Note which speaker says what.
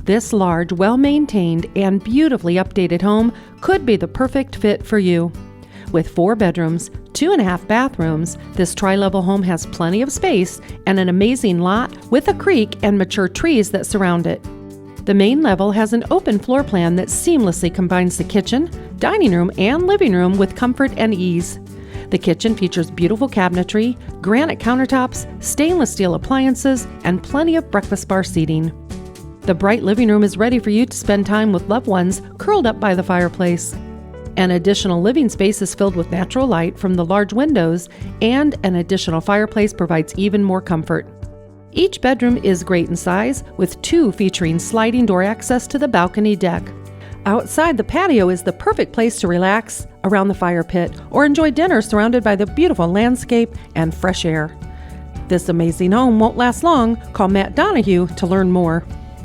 Speaker 1: This large, well-maintained, and beautifully updated home could be the perfect fit for you. With 4 bedrooms, 2.5 bathrooms, this tri-level home has plenty of space and an amazing lot with a creek and mature trees that surround it. The main level has an open floor plan that seamlessly combines the kitchen, dining room, and living room with comfort and ease. The kitchen features beautiful cabinetry, granite countertops, stainless steel appliances, and plenty of breakfast bar seating. The bright living room is ready for you to spend time with loved ones curled up by the fireplace. An additional living space is filled with natural light from the large windows, and an additional fireplace provides even more comfort. Each bedroom is great in size, with 2 featuring sliding door access to the balcony deck. Outside, the patio is the perfect place to relax around the fire pit or enjoy dinner surrounded by the beautiful landscape and fresh air. This amazing home won't last long. Call Matt Donahue to learn more.